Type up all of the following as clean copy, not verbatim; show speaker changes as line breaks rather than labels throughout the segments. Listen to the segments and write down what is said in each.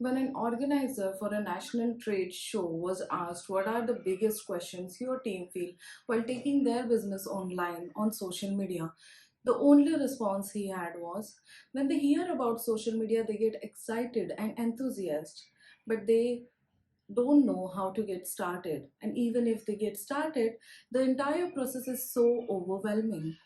When an organizer for a national trade show was asked what are the biggest questions your team feel while taking their business online on social media, the only response he had was, when they hear about social media, they get excited and enthusiastic, but they don't know how to get started. And even if they get started, the entire process is so overwhelming.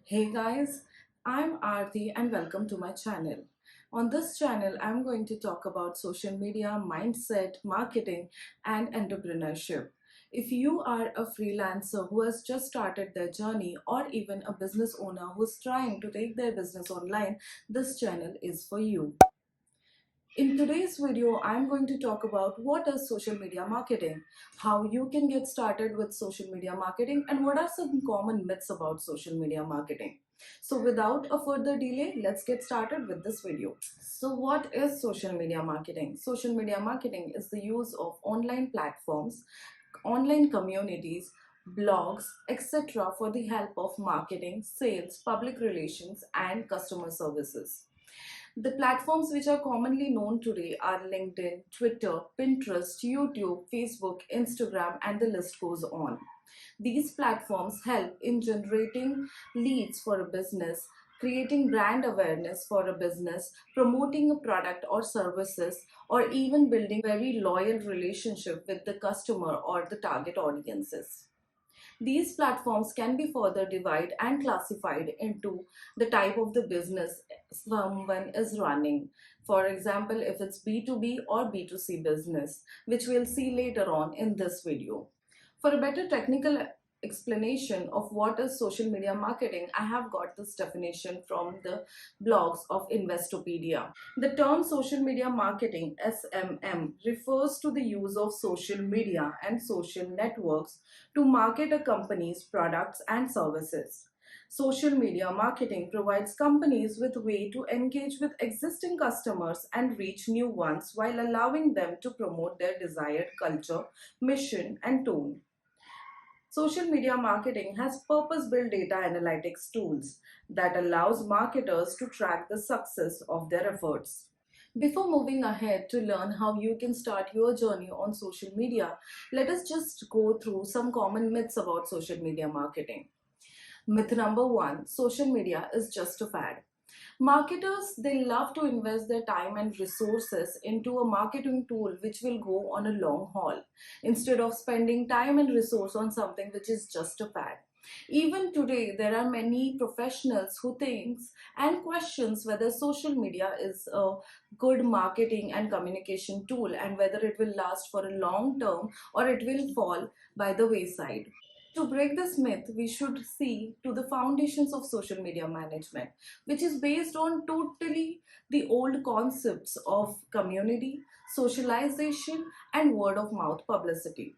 Hey guys, I'm Aarti and welcome to my channel. On this channel, I'm going to talk about social media, mindset, marketing, and entrepreneurship. If you are a freelancer who has just started their journey, or even a business owner who's trying to take their business online, this channel is for you. In today's video, I'm going to talk about what is social media marketing, how you can get started with social media marketing, and what are some common myths about social media marketing. So without a further delay, let's get started with this video. So what is social media marketing? Social media marketing is the use of online platforms, online communities, blogs, etc. for the help of marketing, sales, public relations, and customer services. The platforms which are commonly known today are LinkedIn, Twitter, Pinterest, YouTube, Facebook, Instagram, and the list goes on. These platforms help in generating leads for a business, creating brand awareness for a business, promoting a product or services, or even building very loyal relationship with the customer or the target audiences. These platforms can be further divided and classified into the type of the business someone is running. For example, if it's B2B or B2C business, which we'll see later on in this video. For a better technical explanation of what is social media marketing, I have got this definition from the blogs of Investopedia. The term social media marketing (SMM) refers to the use of social media and social networks to market a company's products and services. Social media marketing provides companies with a way to engage with existing customers and reach new ones while allowing them to promote their desired culture, mission, and tone. Social media marketing has purpose-built data analytics tools that allows marketers to track the success of their efforts. Before moving ahead to learn how you can start your journey on social media, let us just go through some common myths about social media marketing. Myth number one, social media is just a fad. Marketers, they love to invest their time and resources into a marketing tool which will go on a long haul instead of spending time and resource on something which is just a fad. Even today, there are many professionals who thinks and questions whether social media is a good marketing and communication tool and whether it will last for a long term or it will fall by the wayside. To break this myth, we should see to the foundations of social media management, which is based on totally the old concepts of community, socialization, and word of mouth publicity.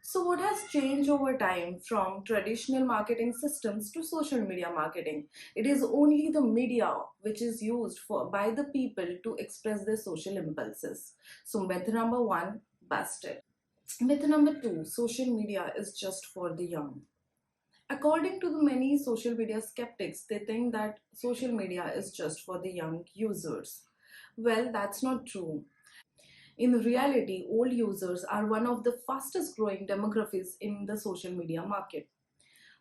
So, what has changed over time from traditional marketing systems to social media marketing? It is only the media which is used by the people to express their social impulses. So, myth number one, busted. Myth number two, social media is just for the young. According to the many social media skeptics, they think that social media is just for the young users. Well, that's not true. In reality, old users are one of the fastest growing demographics in the social media market.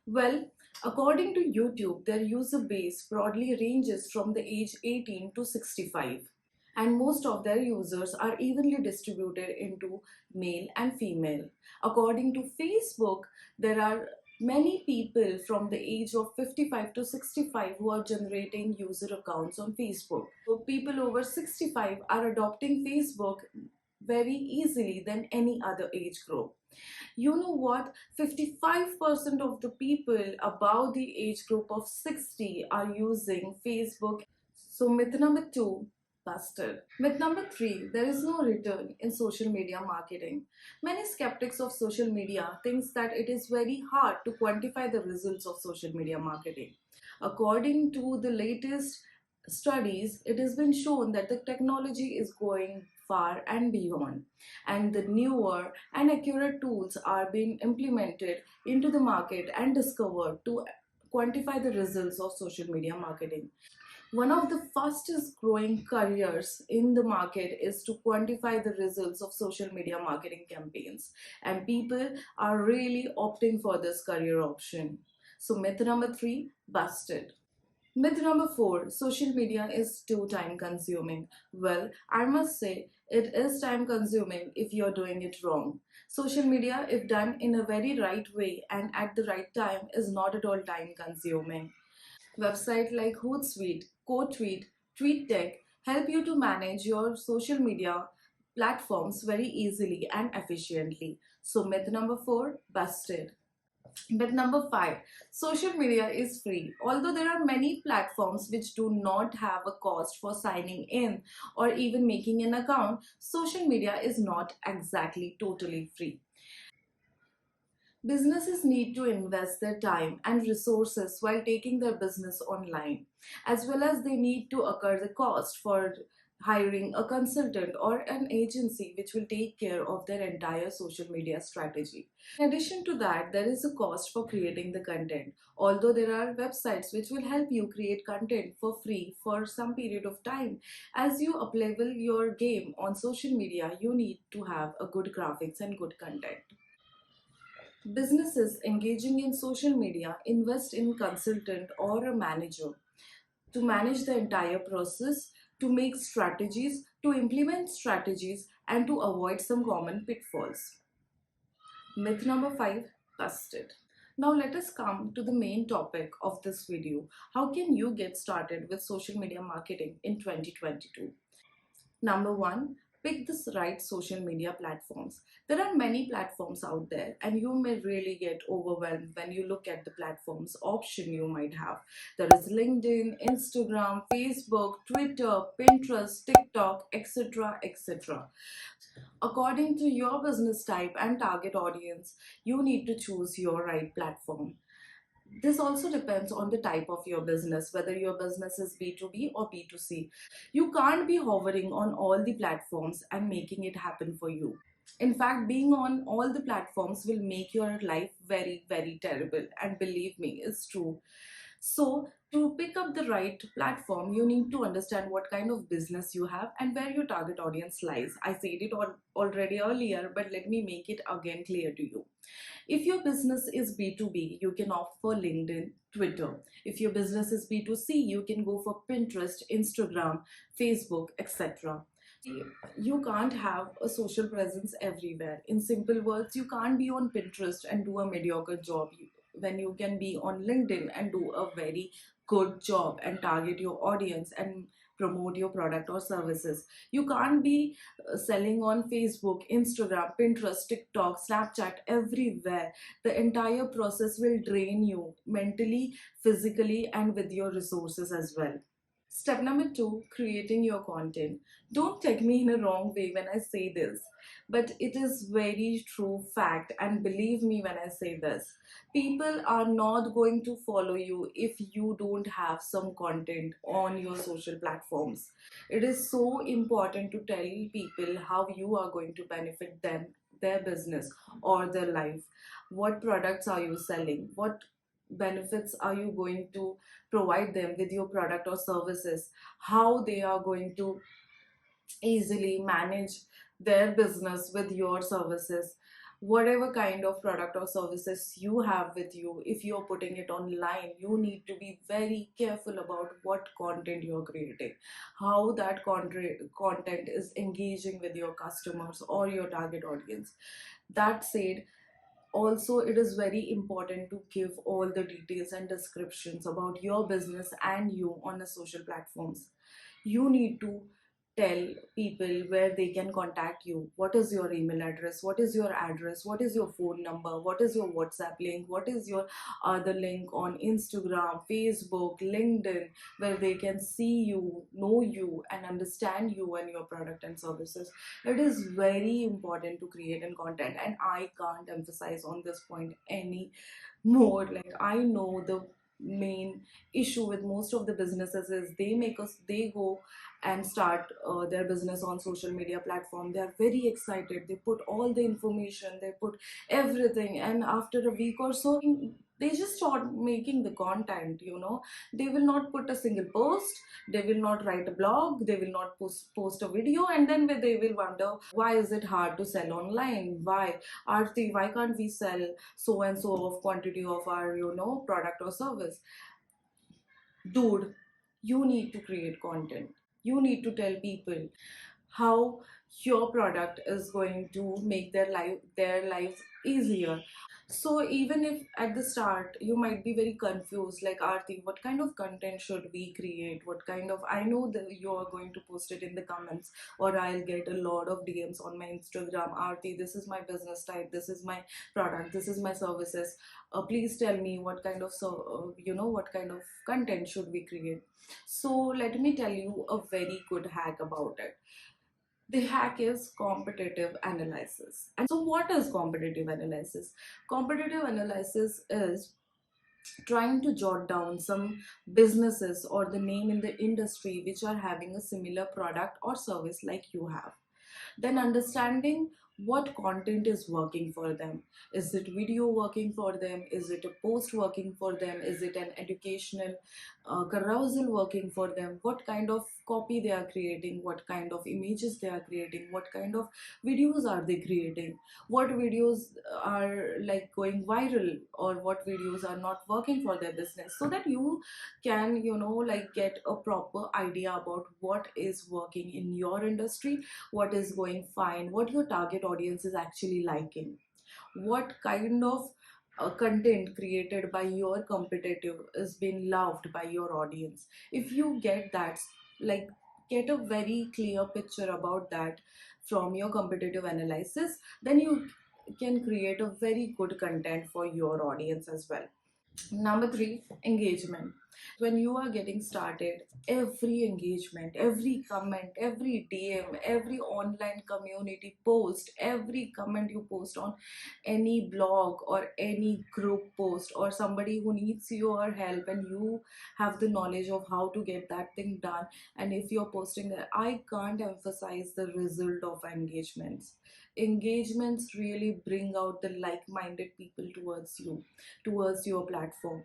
Well, according to YouTube, their user base broadly ranges from the age 18 to 65, and most of their users are evenly distributed into male and female. According to Facebook, there are many people from the age of 55 to 65 who are generating user accounts on Facebook. So people over 65 are adopting Facebook very easily than any other age group. You know what? 55% of the people above the age group of 60 are using Facebook. So myth number two, busted. Myth number three, there is no return in social media marketing. Many skeptics of social media thinks that it is very hard to quantify the results of social media marketing. According to the latest studies, it has been shown that the technology is going far and beyond, and the newer and accurate tools are being implemented into the market and discovered to quantify the results of social media marketing. One of the fastest growing careers in the market is to quantify the results of social media marketing campaigns, and people are really opting for this career option. So, myth number three, busted. Myth number four, social media is too time consuming. Well, I must say it is time consuming if you're doing it wrong. Social media, if done in a very right way and at the right time, is not at all time consuming. Websites like Hootsuite, CodeTweet, TweetDeck help you to manage your social media platforms very easily and efficiently. So, myth number four, busted. Myth number five, social media is free. Although there are many platforms which do not have a cost for signing in or even making an account, social media is not exactly totally free. Businesses need to invest their time and resources while taking their business online, as well as they need to incur the cost for hiring a consultant or an agency which will take care of their entire social media strategy. In addition to that, there is a cost for creating the content. Although there are websites which will help you create content for free for some period of time, as you uplevel your game on social media, you need to have a good graphics and good content. Businesses engaging in social media invest in consultant or a manager to manage the entire process, to make strategies, to implement strategies, and to avoid some common pitfalls. Myth number five, busted. Now let us come to the main topic of this video. How can you get started with social media marketing in 2022? Number one, pick the right social media platforms. There are many platforms out there, and you may really get overwhelmed when you look at the platforms option you might have. There is LinkedIn, Instagram, Facebook, Twitter, Pinterest, TikTok, etc. etc. According to your business type and target audience, you need to choose your right platform. This also depends on the type of your business, whether your business is B2B or B2C. You can't be hovering on all the platforms and making it happen for you. In fact, being on all the platforms will make your life very, very terrible. And believe me, it's true. So, to pick up the right platform, you need to understand what kind of business you have and where your target audience lies. I said it already earlier, but let me make it again clear to you. If your business is B2B, you can opt for LinkedIn, Twitter. If your business is B2C, you can go for Pinterest, Instagram, Facebook, etc. You can't have a social presence everywhere. In simple words, you can't be on Pinterest and do a mediocre job when you can be on LinkedIn and do a very good job and target your audience and promote your product or services. You can't be selling on Facebook, Instagram, Pinterest, TikTok, Snapchat, everywhere. The entire process will drain you mentally, physically, and with your resources as well. Step number two, creating your content. Don't take me in a wrong way when I say this, but it is very true fact, and believe me when I say this. People are not going to follow you if you don't have some content on your social platforms. It is so important to tell people how you are going to benefit them, their business, or their life. What products are you selling? What benefits are you going to provide them with your product or services, how they are going to easily manage their business with your services, whatever kind of product or services you have with you. If you're putting it online, you need to be very careful about what content you're creating, how that content is engaging with your customers or your target audience. That said, also it is very important to give all the details and descriptions about your business and you on the social platforms. You need to tell people where they can contact you. What is your email address, what is your address, what is your phone number, what is your WhatsApp link, what is your other link on Instagram, Facebook, LinkedIn, where they can see you, know you, and understand you and your product and services. It is very important to create and content, and I can't emphasize on this point any more. Like, I know the main issue with most of the businesses is they go and start their business on social media platform. They are very excited, they put all the information, they put everything, and after a week or so They just start making the content, they will not put a single post, they will not write a blog, they will not post a video, and then they will wonder why is it hard to sell online, why Arti, why can't we sell so and so of quantity of our product or service. Dude, you need to create content, you need to tell people how your product is going to make their lives easier. So even if at the start you might be very confused, like Aarti, what kind of content should we create? What kind of, I know that you are going to post it in the comments, or I'll get a lot of DMs on my Instagram. Aarti, this is my business type, this is my product, this is my services. Please tell me what kind of what kind of content should we create. So let me tell you a very good hack about it. The hack is competitive analysis. And so what is competitive analysis? Competitive analysis is trying to jot down some businesses or the name in the industry which are having a similar product or service like you have. Then understanding what content is working for them. Is it video working for them? Is it a post working for them? Is it an educational carousel working for them? What kind of copy they are creating? What kind of images they are creating? What kind of videos are they creating? What videos are like going viral, or what videos are not working for their business, so that you can like get a proper idea about what is working in your industry, what is going fine, what your target audience is actually liking, what kind of content created by your competitive is being loved by your audience. If you get that, like, get a very clear picture about that from your competitive analysis, then you can create a very good content for your audience as well. Number three, engagement. When you are getting started, every engagement, every comment, every DM, every online community post, every comment you post on any blog or any group post, or somebody who needs your help and you have the knowledge of how to get that thing done, and if you're posting that, I can't emphasize the result of engagements. Engagements really bring out the like-minded people towards your platform.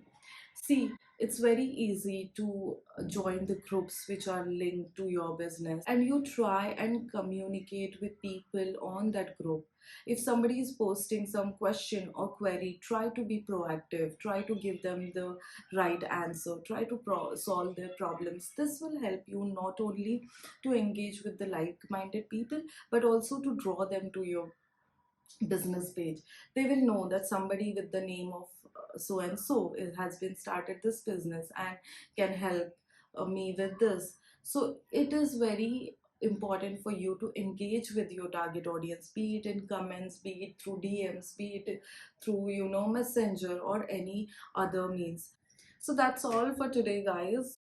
See, it's very easy to join the groups which are linked to your business, and you try and communicate with people on that group. If somebody is posting some question or query, try to be proactive, try to give them the right answer, try to solve their problems. This will help you not only to engage with the like-minded people, but also to draw them to your business page. They will know that somebody with the name of so and so has been started this business and can help me with this. So it is very important for you to engage with your target audience, be it in comments, be it through DMs, be it through messenger or any other means. So that's all for today, guys.